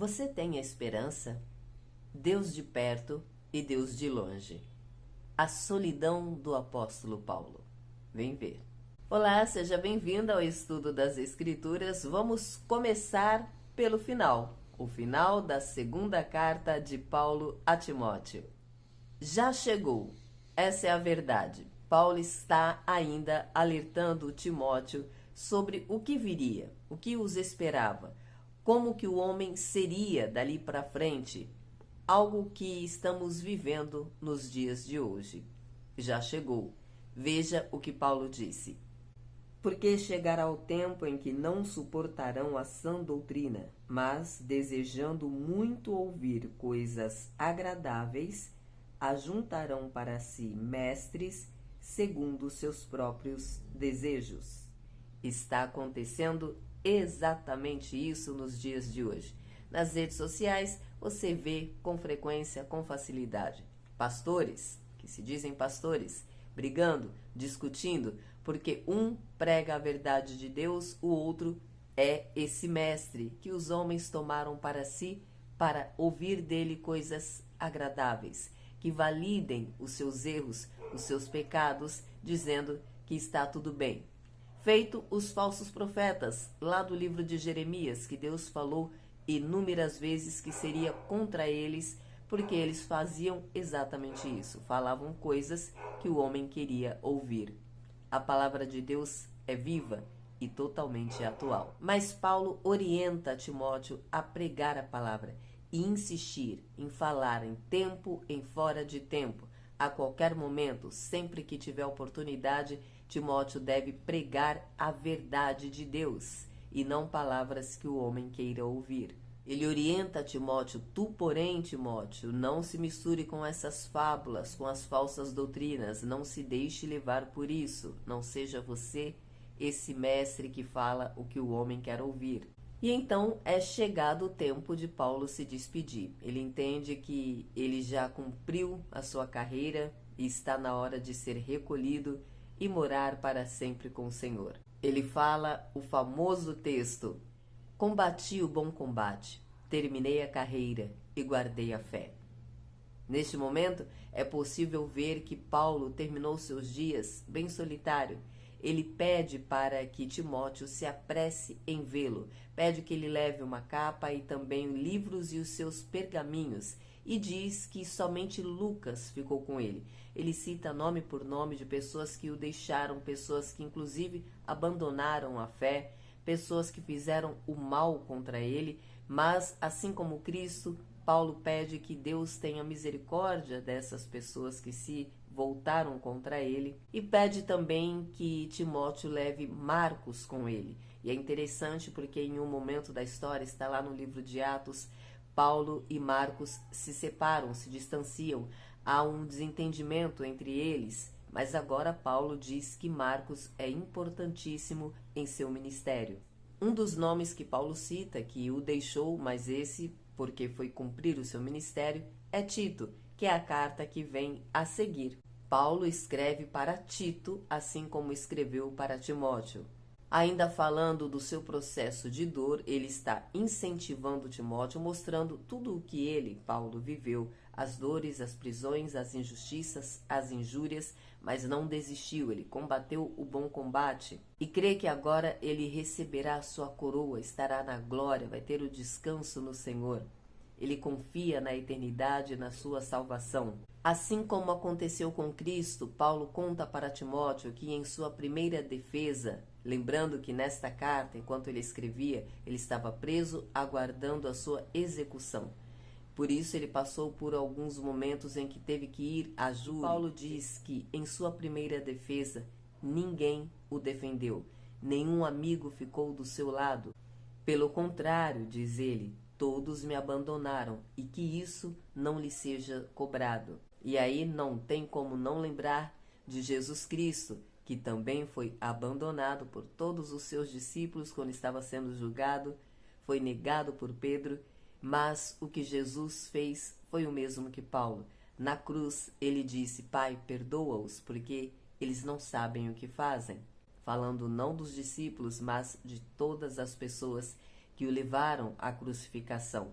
Você tem a esperança? Deus de perto e Deus de longe. A solidão do apóstolo Paulo. Vem ver. Olá, seja bem-vindo ao estudo das Escrituras. Vamos começar pelo final, o final da segunda carta de Paulo a Timóteo. Já chegou, essa é a verdade. Paulo está ainda alertando Timóteo sobre o que viria, o que os esperava, como que o homem seria dali para frente, algo que estamos vivendo nos dias de hoje. Já chegou. Veja o que Paulo disse. Porque chegará o tempo em que não suportarão a sã doutrina, mas, desejando muito ouvir coisas agradáveis, ajuntarão para si mestres segundo seus próprios desejos. Está acontecendo exatamente isso nos dias de hoje. Nas redes sociais, você vê com frequência, com facilidade, pastores, que se dizem pastores, brigando, discutindo, porque um prega a verdade de Deus, o outro é esse mestre que os homens tomaram para si para ouvir dele coisas agradáveis, que validem os seus erros, os seus pecados, dizendo que está tudo bem. Feito os falsos profetas, lá do livro de Jeremias, que Deus falou inúmeras vezes que seria contra eles, porque eles faziam exatamente isso, falavam coisas que o homem queria ouvir. A palavra de Deus é viva e totalmente atual. Mas Paulo orienta Timóteo a pregar a palavra e insistir em falar em tempo, em fora de tempo. A qualquer momento, sempre que tiver oportunidade, Timóteo deve pregar a verdade de Deus e não palavras que o homem queira ouvir. Ele orienta Timóteo: tu, porém, Timóteo, não se misture com essas fábulas, com as falsas doutrinas, não se deixe levar por isso, não seja você esse mestre que fala o que o homem quer ouvir. E então é chegado o tempo de Paulo se despedir. Ele entende que ele já cumpriu a sua carreira e está na hora de ser recolhido e morar para sempre com o Senhor. Ele fala o famoso texto: combati o bom combate, terminei a carreira e guardei a fé. Neste momento, é possível ver que Paulo terminou seus dias bem solitário. Ele pede para que Timóteo se apresse em vê-lo, pede que ele leve uma capa e também livros e os seus pergaminhos, e diz que somente Lucas ficou com ele. Ele cita nome por nome de pessoas que o deixaram, pessoas que inclusive abandonaram a fé, pessoas que fizeram o mal contra ele, mas assim como Cristo, Paulo pede que Deus tenha misericórdia dessas pessoas que se voltaram contra ele, e pede também que Timóteo leve Marcos com ele. E é interessante porque em um momento da história, está lá no livro de Atos, Paulo e Marcos se separam, se distanciam, há um desentendimento entre eles, mas agora Paulo diz que Marcos é importantíssimo em seu ministério. Um dos nomes que Paulo cita, que o deixou, mas esse porque foi cumprir o seu ministério, é Tito, que é a carta que vem a seguir. Paulo escreve para Tito, assim como escreveu para Timóteo. Ainda falando do seu processo de dor, ele está incentivando Timóteo, mostrando tudo o que ele, Paulo, viveu, as dores, as prisões, as injustiças, as injúrias, mas não desistiu, ele combateu o bom combate e crê que agora ele receberá a sua coroa, estará na glória, vai ter o descanso no Senhor. Ele confia na eternidade e na sua salvação. Assim como aconteceu com Cristo, Paulo conta para Timóteo que em sua primeira defesa, lembrando que nesta carta, enquanto ele escrevia, ele estava preso aguardando a sua execução. Por isso ele passou por alguns momentos em que teve que ir a júri. Paulo diz que em sua primeira defesa ninguém o defendeu, nenhum amigo ficou do seu lado. Pelo contrário, diz ele, todos me abandonaram e que isso não lhe seja cobrado. E aí não tem como não lembrar de Jesus Cristo, que também foi abandonado por todos os seus discípulos quando estava sendo julgado, foi negado por Pedro, mas o que Jesus fez foi o mesmo que Paulo. Na cruz ele disse: Pai, perdoa-os, porque eles não sabem o que fazem. Falando não dos discípulos, mas de todas as pessoas que o levaram à crucificação.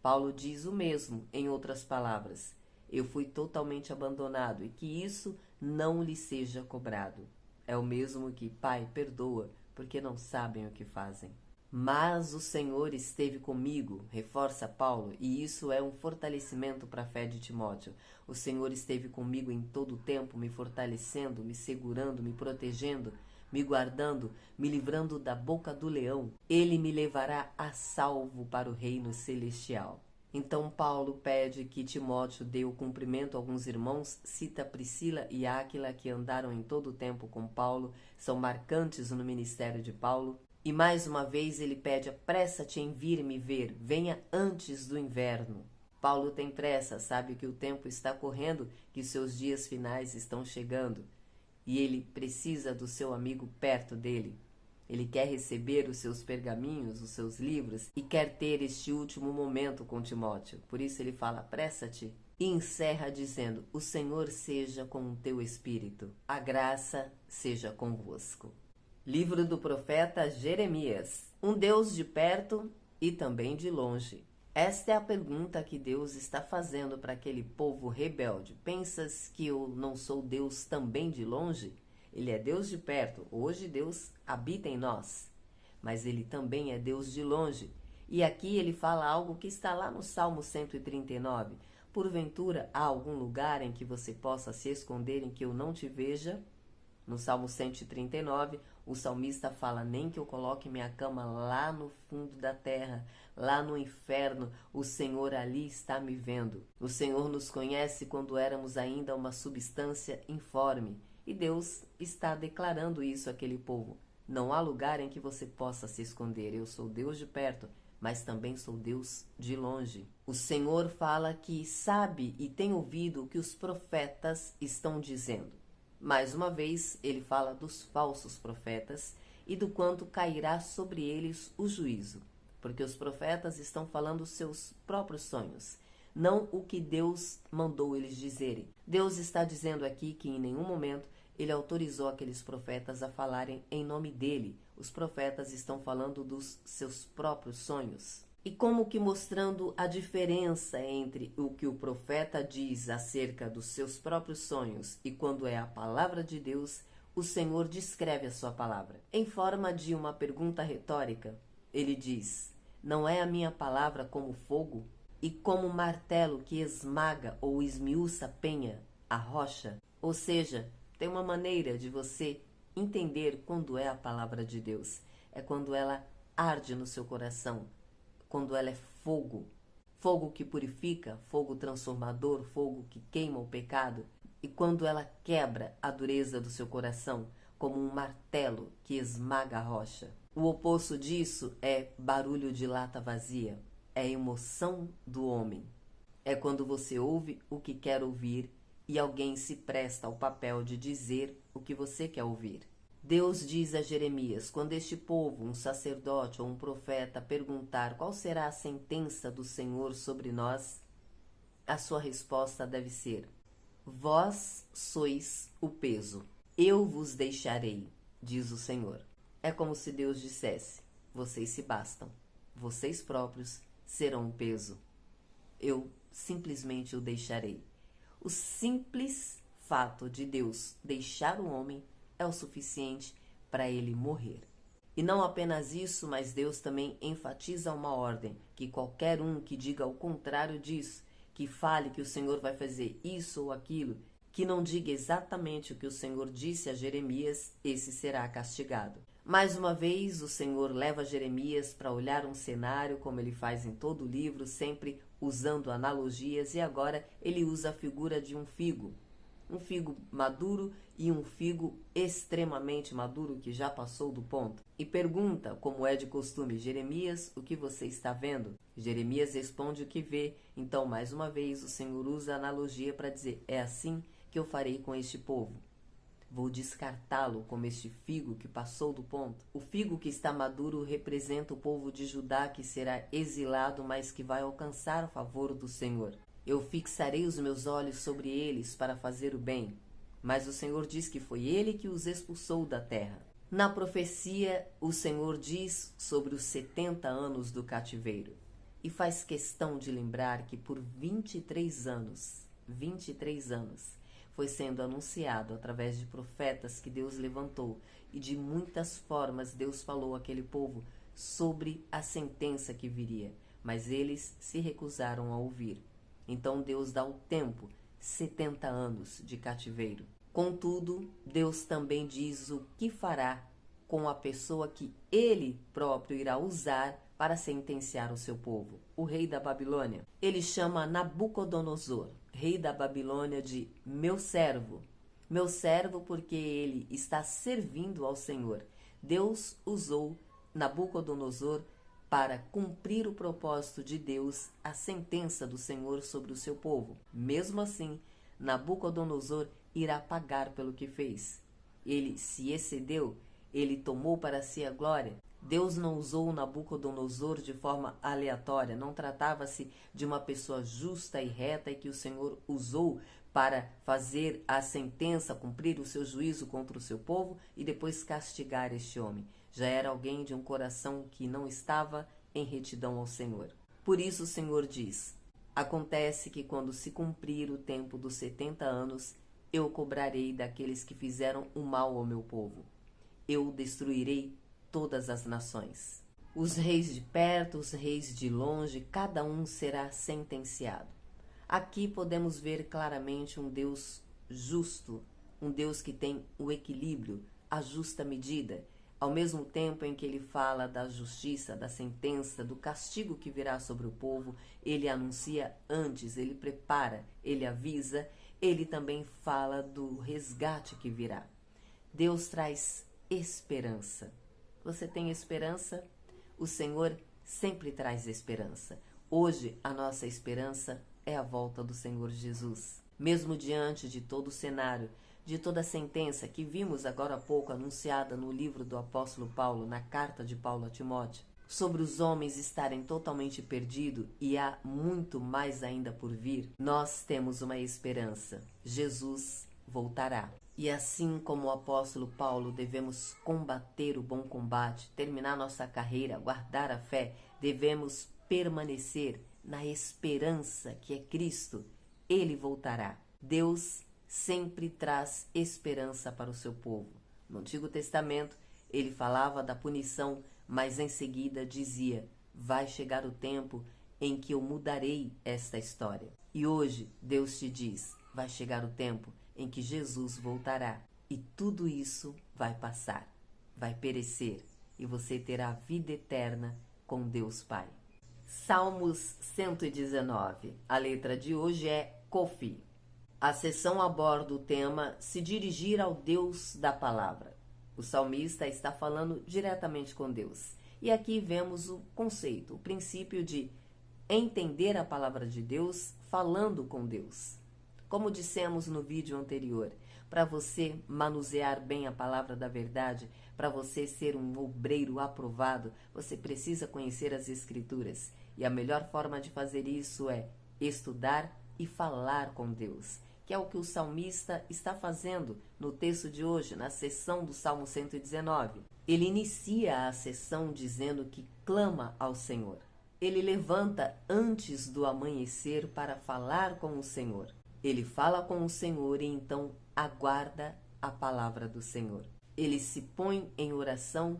Paulo diz o mesmo, em outras palavras: eu fui totalmente abandonado e que isso não lhe seja cobrado. É o mesmo que: Pai, perdoa, porque não sabem o que fazem. Mas o Senhor esteve comigo, reforça Paulo, e isso é um fortalecimento para a fé de Timóteo. O Senhor esteve comigo em todo o tempo, me fortalecendo, me segurando, me protegendo, me guardando, me livrando da boca do leão. Ele me levará a salvo para o reino celestial. Então Paulo pede que Timóteo dê o cumprimento a alguns irmãos, cita Priscila e Áquila, que andaram em todo o tempo com Paulo, são marcantes no ministério de Paulo. E mais uma vez ele pede: apressa-te em vir me ver, venha antes do inverno. Paulo tem pressa, sabe que o tempo está correndo, que seus dias finais estão chegando. E ele precisa do seu amigo perto dele. Ele quer receber os seus pergaminhos, os seus livros, e quer ter este último momento com Timóteo. Por isso ele fala: apressa-te. E encerra dizendo: o Senhor seja com o teu espírito, a graça seja convosco. Livro do profeta Jeremias. Um Deus de perto e também de longe. Esta é a pergunta que Deus está fazendo para aquele povo rebelde. Pensas que eu não sou Deus também de longe? Ele é Deus de perto. Hoje Deus habita em nós. Mas ele também é Deus de longe. E aqui ele fala algo que está lá no Salmo 139. Porventura há algum lugar em que você possa se esconder em que eu não te veja? No Salmo 139, o salmista fala: nem que eu coloque minha cama lá no fundo da terra, lá no inferno, o Senhor ali está me vendo. O Senhor nos conhece quando éramos ainda uma substância informe. E Deus está declarando isso àquele povo: não há lugar em que você possa se esconder. Eu sou Deus de perto, mas também sou Deus de longe. O Senhor fala que sabe e tem ouvido o que os profetas estão dizendo. Mais uma vez, ele fala dos falsos profetas e do quanto cairá sobre eles o juízo, porque os profetas estão falando seus próprios sonhos, não o que Deus mandou eles dizerem. Deus está dizendo aqui que em nenhum momento ele autorizou aqueles profetas a falarem em nome dele. Os profetas estão falando dos seus próprios sonhos. E como que mostrando a diferença entre o que o profeta diz acerca dos seus próprios sonhos e quando é a palavra de Deus, o Senhor descreve a sua palavra. Em forma de uma pergunta retórica, ele diz: não é a minha palavra como fogo e como martelo que esmaga ou esmiuça a penha, a rocha? Ou seja, tem uma maneira de você entender quando é a palavra de Deus. É quando ela arde no seu coração, quando ela é fogo, fogo que purifica, fogo transformador, fogo que queima o pecado, e quando ela quebra a dureza do seu coração, como um martelo que esmaga a rocha. O oposto disso é barulho de lata vazia, é a emoção do homem. É quando você ouve o que quer ouvir e alguém se presta ao papel de dizer o que você quer ouvir. Deus diz a Jeremias: quando este povo, um sacerdote ou um profeta, perguntar qual será a sentença do Senhor sobre nós, a sua resposta deve ser: vós sois o peso, eu vos deixarei, diz o Senhor. É como se Deus dissesse: vocês se bastam, vocês próprios serão o peso, eu simplesmente o deixarei. O simples fato de Deus deixar o homem é o suficiente para ele morrer. E não apenas isso, mas Deus também enfatiza uma ordem, que qualquer um que diga o contrário disso, que fale que o Senhor vai fazer isso ou aquilo, que não diga exatamente o que o Senhor disse a Jeremias, esse será castigado. Mais uma vez, o Senhor leva Jeremias para olhar um cenário, como ele faz em todo o livro, sempre usando analogias, e agora ele usa a figura de um figo maduro e um figo extremamente maduro que já passou do ponto. E pergunta, como é de costume: Jeremias, o que você está vendo? Jeremias responde o que vê. Então, mais uma vez, o Senhor usa a analogia para dizer: é assim que eu farei com este povo. Vou descartá-lo como este figo que passou do ponto. O figo que está maduro representa o povo de Judá que será exilado, mas que vai alcançar o favor do Senhor. Eu fixarei os meus olhos sobre eles para fazer o bem. Mas o Senhor diz que foi ele que os expulsou da terra. Na profecia, o Senhor diz sobre os 70 anos do cativeiro. e faz questão de lembrar que por 23 anos, foi sendo anunciado através de profetas que Deus levantou e de muitas formas Deus falou àquele povo sobre a sentença que viria, mas eles se recusaram a ouvir. Então Deus dá o tempo, 70 anos de cativeiro. Contudo, Deus também diz o que fará com a pessoa que ele próprio irá usar para sentenciar o seu povo, o rei da Babilônia. Ele chama Nabucodonosor, rei da Babilônia, de meu servo porque ele está servindo ao Senhor. Deus usou Nabucodonosor para cumprir o propósito de Deus, a sentença do Senhor sobre o seu povo. Mesmo assim, Nabucodonosor irá pagar pelo que fez. Ele se excedeu, ele tomou para si a glória. Deus não usou Nabucodonosor de forma aleatória, não tratava-se de uma pessoa justa e reta e que o Senhor usou para fazer a sentença, cumprir o seu juízo contra o seu povo e depois castigar este homem. Já era alguém de um coração que não estava em retidão ao Senhor. Por isso o Senhor diz: acontece que quando se cumprir o tempo dos 70 anos, eu cobrarei daqueles que fizeram o mal ao meu povo. Eu destruirei todas as nações. Os reis de perto, os reis de longe, cada um será sentenciado. Aqui podemos ver claramente um Deus justo, um Deus que tem o equilíbrio, a justa medida. Ao mesmo tempo em que ele fala da justiça, da sentença, do castigo que virá sobre o povo, ele anuncia antes, ele prepara, ele avisa, ele também fala do resgate que virá. Deus traz esperança. Você tem esperança? O Senhor sempre traz esperança. Hoje, a nossa esperança é a volta do Senhor Jesus. Mesmo diante de todo o cenário, de toda a sentença que vimos agora há pouco anunciada no livro do apóstolo Paulo, na carta de Paulo a Timóteo, sobre os homens estarem totalmente perdidos e há muito mais ainda por vir, nós temos uma esperança. Jesus voltará. E assim como o apóstolo Paulo, devemos combater o bom combate, terminar nossa carreira, guardar a fé, devemos permanecer na esperança que é Cristo. Ele voltará. Deus sempre traz esperança para o seu povo. No Antigo Testamento, ele falava da punição, mas em seguida dizia: vai chegar o tempo em que eu mudarei esta história. E hoje Deus te diz: vai chegar o tempo em que Jesus voltará e tudo isso vai passar, vai perecer e você terá vida eterna com Deus Pai. Salmos 119. A letra de hoje é Kofi. A sessão aborda o tema se dirigir ao Deus da palavra. O salmista está falando diretamente com Deus. E aqui vemos o conceito, o princípio de entender a palavra de Deus falando com Deus. Como dissemos no vídeo anterior, para você manusear bem a palavra da verdade, para você ser um obreiro aprovado, você precisa conhecer as Escrituras. E a melhor forma de fazer isso é estudar e falar com Deus, que é o que o salmista está fazendo no texto de hoje, na sessão do Salmo 119. Ele inicia a sessão dizendo que clama ao Senhor. Ele levanta antes do amanhecer para falar com o Senhor. Ele fala com o Senhor e então aguarda a palavra do Senhor. Ele se põe em oração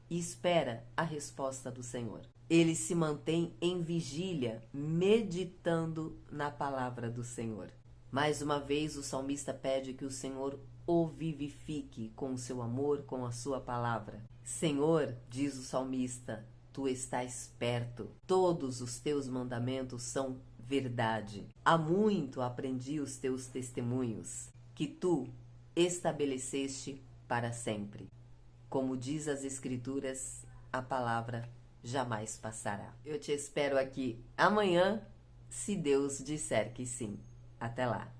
e espera a resposta do Senhor. Ele se mantém em vigília, meditando na palavra do Senhor. Mais uma vez, o salmista pede que o Senhor o vivifique com o seu amor, com a sua palavra. Senhor, diz o salmista, tu estás perto. Todos os teus mandamentos são verdade. Há muito aprendi os teus testemunhos, que tu estabeleceste para sempre. Como diz as Escrituras, a palavra jamais passará. Eu te espero aqui amanhã, se Deus disser que sim. Até lá!